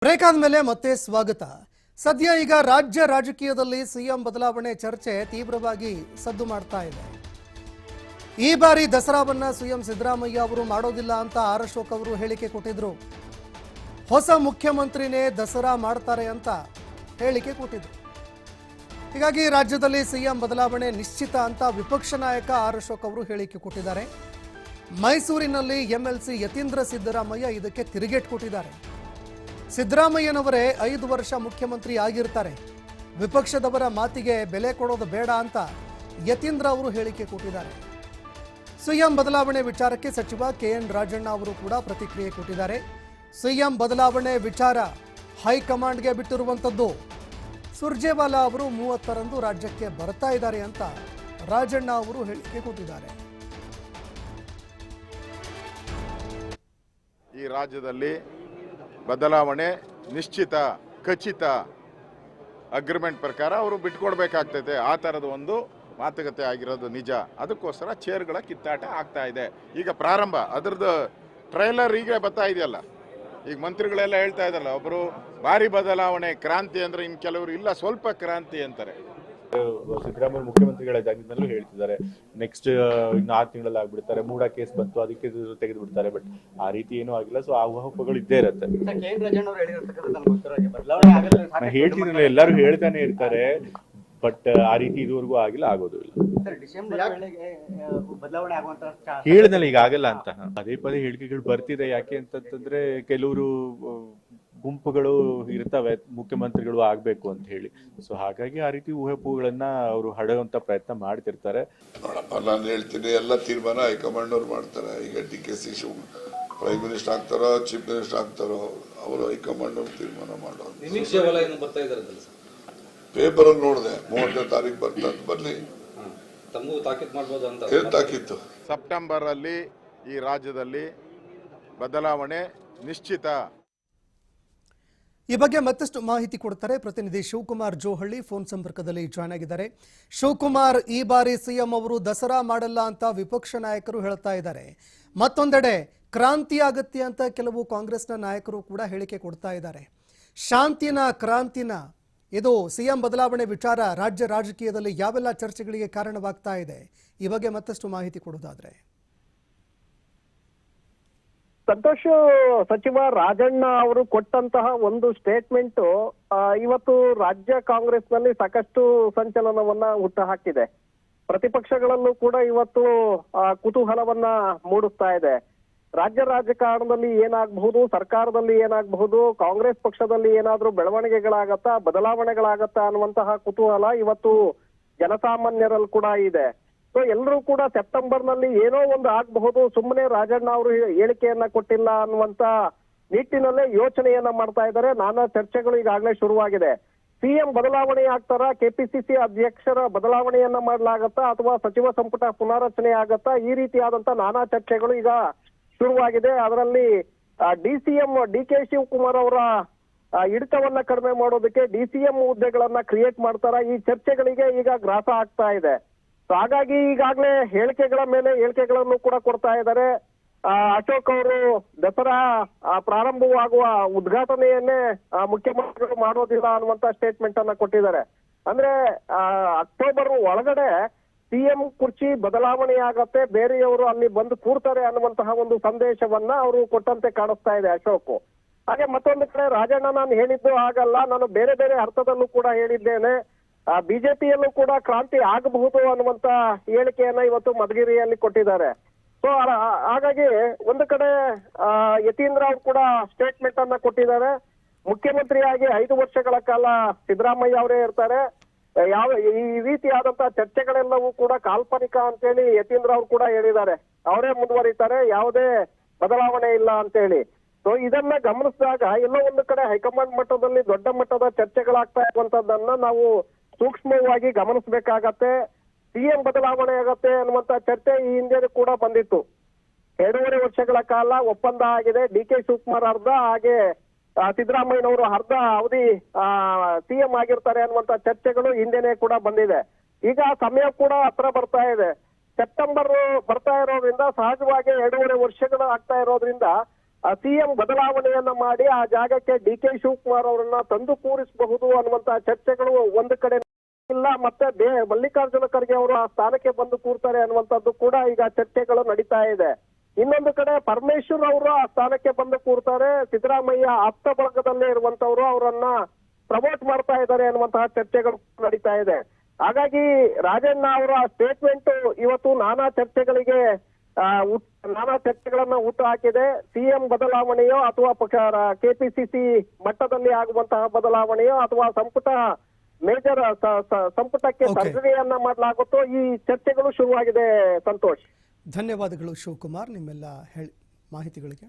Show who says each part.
Speaker 1: Break ಆದ್ಮೇಲೆ ಮತ್ತೆ ಸ್ವಾಗತ. ಸದ್ಯ ಈಗ ರಾಜ್ಯ ರಾಜಕೀಯದಲ್ಲಿ ಸಿಎಂ ಬದಲಾವಣೆ ಚರ್ಚೆ ತೀವ್ರವಾಗಿ ಸದ್ದು ಮಾಡ್ತಾ ಇದೆ. ಈ ಬಾರಿ ದಸರಾವನ್ನ ಸಿಎಂ ಸಿದ್ದರಾಮಯ್ಯ ಅವರು ಮಾಡೋದಿಲ್ಲ ಅಂತ ಆರ್ ಅಶೋಕ್ ಅವರು ಹೇಳಿಕೆ ಕೊಟ್ಟಿದ್ರು. ಹೊಸ ಮುಖ್ಯಮಂತ್ರಿನೇ ದಸರಾ ಮಾಡ್ತಾರೆ ಅಂತ ಹೇಳಿಕೆ ಕೊಟ್ಟಿದ್ರು. ಹೀಗಾಗಿ ರಾಜ್ಯದಲ್ಲಿ ಸಿಎಂ ಬದಲಾವಣೆ ನಿಶ್ಚಿತ ಅಂತ ವಿಪಕ್ಷ ನಾಯಕ ಆರ್ ಅಶೋಕ್ ಅವರು ಹೇಳಿಕೆ ಕೊಟ್ಟಿದ್ದಾರೆ. ಮೈಸೂರಿನಲ್ಲಿ ಎಂಎಲ್ಸಿ ಯತೀಂದ್ರ ಸಿದ್ದರಾಮಯ್ಯ ಇದಕ್ಕೆ ತಿರುಗೇಟು ಕೊಟ್ಟಿದ್ದಾರೆ. ಸಿದ್ದರಾಮಯ್ಯನವರೇ 5 ವರ್ಷ ಮುಖ್ಯಮಂತ್ರಿ ಆಗಿರ್ತಾರೆ, ವಿಪಕ್ಷದವರ ಮಾತಿಗೆ ಬೆಲೆ ಕೊಡೋದು ಬೇಡ ಅಂತ ಯತೀಂದ್ರ ಅವರು ಹೇಳಿಕೆ ಕೊಟ್ಟಿದ್ದಾರೆ. ಸಿಎಂ ಬದಲಾವಣೆ ವಿಚಾರಕ್ಕೆ ಸಚಿವ ಕೆಎನ್ ರಾಜಣ್ಣ ಅವರು ಕೂಡ ಪ್ರತಿಕ್ರಿಯೆ ಕೊಟ್ಟಿದ್ದಾರೆ. ಸಿಎಂ ಬದಲಾವಣೆ ವಿಚಾರ ಹೈಕಮಾಂಡ್ಗೆ ಬಿಟ್ಟಿರುವಂಥದ್ದು. ಸುರ್ಜೇವಾಲಾ ಅವರು 30ರಂದು ರಾಜ್ಯಕ್ಕೆ ಬರ್ತಾ ಇದ್ದಾರೆ ಅಂತ ರಾಜಣ್ಣ ಅವರು ಹೇಳಿಕೆ ಕೊಟ್ಟಿದ್ದಾರೆ.
Speaker 2: ಈ ರಾಜ್ಯದಲ್ಲಿ ಬದಲಾವಣೆ ನಿಶ್ಚಿತ, ಖಚಿತ, ಅಗ್ರಿಮೆಂಟ್ ಪ್ರಕಾರ ಅವರು ಬಿಟ್ಕೊಡ್ಬೇಕಾಗ್ತೈತೆ. ಆ ಥರದ ಒಂದು ಮಾತುಕತೆ ಆಗಿರೋದು ನಿಜ. ಅದಕ್ಕೋಸ್ಕರ ಚೇರ್ಗಳ ಕಿತ್ತಾಟ ಆಗ್ತಾ ಇದೆ. ಈಗ ಪ್ರಾರಂಭ, ಅದ್ರದ್ದು ಟ್ರೈಲರ್ ಈಗ ಬರ್ತಾ ಇದೆಯಲ್ಲ. ಈಗ ಮಂತ್ರಿಗಳೆಲ್ಲ ಹೇಳ್ತಾ ಇದ್ದಾರಲ್ಲ, ಒಬ್ಬರು ಭಾರಿ ಬದಲಾವಣೆ ಕ್ರಾಂತಿ ಅಂದ್ರೆ, ಇನ್ನು ಕೆಲವರು ಇಲ್ಲ ಸ್ವಲ್ಪ ಕ್ರಾಂತಿ ಅಂತಾರೆ.
Speaker 3: ಸಿದ್ದರಾಮಯ್ಯ ಮುಖ್ಯಮಂತ್ರಿಗಳಾಗಿದ್ದಾಗಲೂ ಹೇಳ್ತಿದ್ದಾರೆ ನೆಕ್ಸ್ಟ್ ಇನ್ನು 6 ತಿಂಗಳಲ್ಲಿ ಆಗ್ಬಿಡ್ತಾರೆ. ಮೂಡ ಕೇಸ್ ಬಂತು, ಅದಕ್ಕೆ ತೆಗೆದು ಬಿಡ್ತಾರೆ. ಬಟ್ ಆ ರೀತಿ ಏನೂ ಆಗಿಲ್ಲ. ಸೊ ಆ ಊಹಾಪೋಹಗಳು ಇದ್ದೇ ಇರುತ್ತೆ. ಹೇಳ್ತಿದ್ರಲ್ಲ, ಎಲ್ಲರೂ ಹೇಳ್ತಾನೆ ಇರ್ತಾರೆ. ಬಟ್ ಆ ರೀತಿ ಇದುವರೆಗೂ ಆಗಿಲ್ಲ, ಆಗೋದು ಇಲ್ಲ. ಹೇಳಿದ್ನಲ್ಲ ಈಗ ಆಗಲ್ಲ ಅಂತ. ಪದೇ ಪದೇ ಹೇಳಿಕೆಗಳು ಬರ್ತಿದೆ. ಯಾಕೆ ಅಂತಂದ್ರೆ ಕೆಲವರು ಗುಂಪುಗಳು ಇರ್ತವೆ ಮುಖ್ಯಮಂತ್ರಿಗಳು ಆಗ್ಬೇಕು ಅಂತ ಹೇಳಿ. ಸೊ ಹಾಗಾಗಿ ಆ ರೀತಿ ಊಹಾಪೋಹಗಳನ್ನ ಅವರು ಹಡೆಯುವಂತ ಪ್ರಯತ್ನ ಮಾಡ್ತಿರ್ತಾರೆ.
Speaker 4: ನೋಡಪ್ಪ, ನಾನು ಹೇಳ್ತೀನಿ, ಎಲ್ಲ ತೀರ್ಮಾನ ಹೈಕಮಾಂಡ್ ಅವ್ರು ಮಾಡ್ತಾರೆ. ಈಗ DK ಪ್ರೈಮ್ ಮಿನಿಸ್ಟರ್ ಆಗ್ತಾರೋ ಚೀಫ್ ಮಿನಿಸ್ಟರ್ ಆಗ್ತಾರೋ ಅವರು ಹೈಕಮಾಂಡ್ ಅವ್ರು ತೀರ್ಮಾನ ಮಾಡೋದು. ಪೇಪರ್ ಅಲ್ಲಿ ನೋಡಿದೆ 30ನೇ ತಾರೀಕು ಬರ್ತಂತ, ಬರ್ಲಿ, ತಾಕೀತು.
Speaker 2: ಸೆಪ್ಟೆಂಬರ್ ಅಲ್ಲಿ ಈ ರಾಜ್ಯದಲ್ಲಿ ಬದಲಾವಣೆ ನಿಶ್ಚಿತ.
Speaker 1: ಈ ಬಗ್ಗೆ ಮತ್ತಷ್ಟು ಮಾಹಿತಿ ಕೊಡ್ತಾರೆ ಪ್ರತಿನಿಧಿ ಶಿವಕುಮಾರ್ ಜೋಹಳ್ಳಿ, ಫೋನ್ ಸಂಪರ್ಕದಲ್ಲಿ ಜಾಯ್ನ್ ಆಗಿದ್ದಾರೆ. ಶಿವಕುಮಾರ್, ಈ ಬಾರಿ ಸಿಎಂ ಅವರು ದಸರಾ ಮಾಡಲ್ಲ ಅಂತ ವಿಪಕ್ಷ ನಾಯಕರು ಹೇಳ್ತಾ ಇದ್ದಾರೆ. ಮತ್ತೊಂದೆಡೆ ಕ್ರಾಂತಿ ಆಗತ್ತೆ ಅಂತ ಕೆಲವು ಕಾಂಗ್ರೆಸ್ನ ನಾಯಕರು ಕೂಡ ಹೇಳಿಕೆ ಕೊಡ್ತಾ ಇದ್ದಾರೆ. ಶಾಂತಿನ ಕ್ರಾಂತಿನ ಇದು ಸಿಎಂ ಬದಲಾವಣೆ ವಿಚಾರ ರಾಜ್ಯ ರಾಜಕೀಯದಲ್ಲಿ ಯಾವೆಲ್ಲ ಚರ್ಚೆಗಳಿಗೆ ಕಾರಣವಾಗ್ತಾ ಇದೆ? ಈ ಬಗ್ಗೆ ಮತ್ತಷ್ಟು ಮಾಹಿತಿ ಕೊಡೋದಾದ್ರೆ.
Speaker 5: ಸಂತೋಷ್, ಸಚಿವ ರಾಜಣ್ಣ ಅವರು ಕೊಟ್ಟಂತಹ ಒಂದು ಸ್ಟೇಟ್ಮೆಂಟ್ ಇವತ್ತು ರಾಜ್ಯ ಕಾಂಗ್ರೆಸ್ನಲ್ಲಿ ಸಾಕಷ್ಟು ಸಂಚಲನವನ್ನ ಹುಟ್ಟುಹಾಕಿದೆ. ಪ್ರತಿಪಕ್ಷಗಳಲ್ಲೂ ಕೂಡ ಇವತ್ತು ಕುತೂಹಲವನ್ನ ಮೂಡಿಸ್ತಾ ಇದೆ. ರಾಜ್ಯ ರಾಜಕಾರಣದಲ್ಲಿ ಏನಾಗಬಹುದು, ಸರ್ಕಾರದಲ್ಲಿ ಏನಾಗಬಹುದು, ಕಾಂಗ್ರೆಸ್ ಪಕ್ಷದಲ್ಲಿ ಏನಾದ್ರೂ ಬೆಳವಣಿಗೆಗಳಾಗತ್ತಾ, ಬದಲಾವಣೆಗಳಾಗತ್ತಾ ಅನ್ನುವಂತಹ ಕುತೂಹಲ ಇವತ್ತು ಜನಸಾಮಾನ್ಯರಲ್ಲಿ ಕೂಡ ಇದೆ. ಸೊ ಎಲ್ಲರೂ ಕೂಡ ಸೆಪ್ಟೆಂಬರ್ ನಲ್ಲಿ ಏನೋ ಒಂದು ಆಗಬಹುದು, ಸುಮ್ಮನೆ ರಾಜಣ್ಣ ಅವರು ಹೇಳಿಕೆಯನ್ನ ಕೊಟ್ಟಿಲ್ಲ ಅನ್ನುವಂತ ನಿಟ್ಟಿನಲ್ಲೇ ಯೋಚನೆಯನ್ನ ಮಾಡ್ತಾ ಇದ್ದಾರೆ. ನಾನಾ ಚರ್ಚೆಗಳು ಈಗಾಗಲೇ ಶುರುವಾಗಿದೆ. ಸಿಎಂ ಬದಲಾವಣೆ ಆಗ್ತಾರ, ಕೆಪಿಸಿಸಿ ಅಧ್ಯಕ್ಷರ ಬದಲಾವಣೆಯನ್ನ ಮಾಡಲಾಗತ್ತಾ, ಅಥವಾ ಸಚಿವ ಸಂಪುಟ ಪುನಾರಚನೆ ಆಗತ್ತಾ, ಈ ರೀತಿಯಾದಂತ ನಾನಾ ಚರ್ಚೆಗಳು ಈಗ ಶುರುವಾಗಿದೆ. ಅದರಲ್ಲಿ DCM DK ಶಿವಕುಮಾರ್ ಅವರ ಹಿಡಿತವನ್ನ ಕಡಿಮೆ ಮಾಡೋದಕ್ಕೆ DCM ಹುದ್ದೆಗಳನ್ನ ಕ್ರಿಯೇಟ್ ಮಾಡ್ತಾರ, ಈ ಚರ್ಚೆಗಳಿಗೆ ಈಗ ಗ್ರಾಸ ಆಗ್ತಾ ಇದೆ. ಹಾಗಾಗಿ ಈಗಾಗಲೇ ಹೇಳಿಕೆಗಳ ಮೇಲೆ ಹೇಳಿಕೆಗಳನ್ನು ಕೂಡ ಕೊಡ್ತಾ ಇದ್ದಾರೆ. ಅಶೋಕ್ ಅವರು ದಸರಾ ಪ್ರಾರಂಭವಾಗುವ ಉದ್ಘಾಟನೆಯನ್ನೇ ಮುಖ್ಯಮಂತ್ರಿಗಳು ಮಾಡೋದಿಲ್ಲ ಅನ್ನುವಂತ ಸ್ಟೇಟ್ಮೆಂಟ್ ಅನ್ನ ಕೊಟ್ಟಿದ್ದಾರೆ. ಅಂದ್ರೆ ಅಕ್ಟೋಬರ್ ಒಳಗಡೆ ಸಿಎಂ ಕುರ್ಚಿ ಬದಲಾವಣೆ ಆಗತ್ತೆ, ಬೇರೆಯವರು ಅಲ್ಲಿ ಬಂದು ಕೂರ್ತಾರೆ ಅನ್ನುವಂತಹ ಒಂದು ಸಂದೇಶವನ್ನ ಅವರು ಕೊಟ್ಟಂತೆ ಕಾಣಿಸ್ತಾ ಇದೆ ಅಶೋಕ್. ಹಾಗೆ ಮತ್ತೊಂದು ಕಡೆ ರಾಜಣ್ಣ, ನಾನು ಹೇಳಿದ್ದು ಆಗಲ್ಲ, ನಾನು ಬೇರೆ ಬೇರೆ ಅರ್ಥದಲ್ಲೂ ಕೂಡ ಹೇಳಿದ್ದೇನೆ, ಬಿಜೆಪಿಯಲ್ಲೂ ಕೂಡ ಕ್ರಾಂತಿ ಆಗಬಹುದು ಅನ್ನುವಂತ ಹೇಳಿಕೆಯನ್ನ ಇವತ್ತು ಮಧುಗಿರಿಯಲ್ಲಿ ಕೊಟ್ಟಿದ್ದಾರೆ. ಸೊ ಹಾಗಾಗಿ ಒಂದು ಕಡೆ ಯತೀಂದ್ರ ಅವರು ಕೂಡ ಸ್ಟೇಟ್ಮೆಂಟ್ ಅನ್ನ ಕೊಟ್ಟಿದ್ದಾರೆ. ಮುಖ್ಯಮಂತ್ರಿಯಾಗಿ 5 ವರ್ಷಗಳ ಕಾಲ ಸಿದ್ದರಾಮಯ್ಯ ಅವರೇ ಇರ್ತಾರೆ. ಯಾವ ಈ ರೀತಿಯಾದಂತಹ ಚರ್ಚೆಗಳೆಲ್ಲವೂ ಕೂಡ ಕಾಲ್ಪನಿಕ ಅಂತೇಳಿ ಯತೀಂದ್ರ ಅವರು ಕೂಡ ಹೇಳಿದ್ದಾರೆ. ಅವರೇ ಮುಂದುವರಿತಾರೆ, ಯಾವುದೇ ಬದಲಾವಣೆ ಇಲ್ಲ ಅಂತ ಹೇಳಿ. ಸೊ ಇದನ್ನ ಗಮನಿಸಿದಾಗ ಎಲ್ಲೋ ಒಂದು ಕಡೆ ಹೈಕಮಾಂಡ್ ಮಟ್ಟದಲ್ಲಿ ದೊಡ್ಡ ಮಟ್ಟದ ಚರ್ಚೆಗಳಾಗ್ತಾ ಇರುವಂತದ್ದನ್ನ ನಾವು ಸೂಕ್ಷ್ಮವಾಗಿ ಗಮನಿಸಬೇಕಾಗತ್ತೆ. ಸಿಎಂ ಬದಲಾವಣೆ ಆಗತ್ತೆ ಅನ್ನುವಂತ ಚರ್ಚೆ ಈ ಹಿಂದೆ ಕೂಡ ಬಂದಿತ್ತು. 2.5 ವರ್ಷಗಳ ಕಾಲ ಒಪ್ಪಂದ ಆಗಿದೆ. DK ಶಿವಕುಮಾರ್ ಅರ್ಧ, ಹಾಗೆ ಸಿದ್ದರಾಮಯ್ಯನವರು ಅರ್ಧ ಅವಧಿ ಸಿಎಂ ಆಗಿರ್ತಾರೆ ಅನ್ನುವಂತ ಚರ್ಚೆಗಳು ಹಿಂದೆನೆ ಕೂಡ ಬಂದಿದೆ. ಈಗ ಸಮಯ ಕೂಡ ಹತ್ರ ಬರ್ತಾ ಇದೆ. ಸೆಪ್ಟೆಂಬರ್ ಬರ್ತಾ ಇರೋದ್ರಿಂದ, ಸಹಜವಾಗಿ 2.5 ವರ್ಷಗಳು ಆಗ್ತಾ ಇರೋದ್ರಿಂದ ಸಿಎಂ ಬದಲಾವಣೆಯನ್ನ ಮಾಡಿ ಆ ಜಾಗಕ್ಕೆ ಡಿ.ಕೆ. ಶಿವಕುಮಾರ್ ಅವರನ್ನ ತಂದು ಕೂರಿಸಬಹುದು ಅನ್ನುವಂತಹ ಚರ್ಚೆಗಳು ಒಂದು ಕಡೆ ಇಲ್ಲ, ಮತ್ತೆ ಮಲ್ಲಿಕಾರ್ಜುನ ಖರ್ಗೆ ಅವರು ಆ ಸ್ಥಾನಕ್ಕೆ ಬಂದು ಕೂರ್ತಾರೆ ಅನ್ನುವಂಥದ್ದು ಕೂಡ ಈಗ ಚರ್ಚೆಗಳು ನಡೀತಾ ಇದೆ. ಇನ್ನೊಂದು ಕಡೆ ಪರಮೇಶ್ವರ್ ಅವರು ಆ ಸ್ಥಾನಕ್ಕೆ ಬಂದು ಕೂರ್ತಾರೆ, ಸಿದ್ದರಾಮಯ್ಯ ಆಪ್ತ ಬಳಗದಲ್ಲೇ ಇರುವಂತವ್ರು ಅವರನ್ನ ಪ್ರಮೋಟ್ ಮಾಡ್ತಾ ಇದ್ದಾರೆ ಅನ್ನುವಂತಹ ಚರ್ಚೆಗಳು ನಡೀತಾ ಇದೆ. ಹಾಗಾಗಿ ರಾಜಣ್ಣ ಅವರ ಸ್ಟೇಟ್ಮೆಂಟ್ ಇವತ್ತು ನಾನಾ ಚರ್ಚೆಗಳನ್ನ ಹುಟ್ಟು ಹಾಕಿದೆ. ಸಿಎಂ ಬದಲಾವಣೆಯೋ ಅಥವಾ ಕೆಪಿಸಿಸಿ ಮಟ್ಟದಲ್ಲಿ ಆಗುವಂತಹ ಬದಲಾವಣೆಯೋ ಅಥವಾ ಸಂಪುಟಕ್ಕೆ
Speaker 1: Okay.
Speaker 5: ಸರ್ಜರಿಯನ್ನ ಮಾಡಲಾಗುತ್ತೋ, ಈ ಚರ್ಚೆಗಳು ಶುರುವಾಗಿದೆ. ಸಂತೋಷ್,
Speaker 1: ಧನ್ಯವಾದಗಳು ಶಿವಕುಮಾರ್ ನಿಮ್ಮೆಲ್ಲ ಮಾಹಿತಿಗಳಿಗೆ.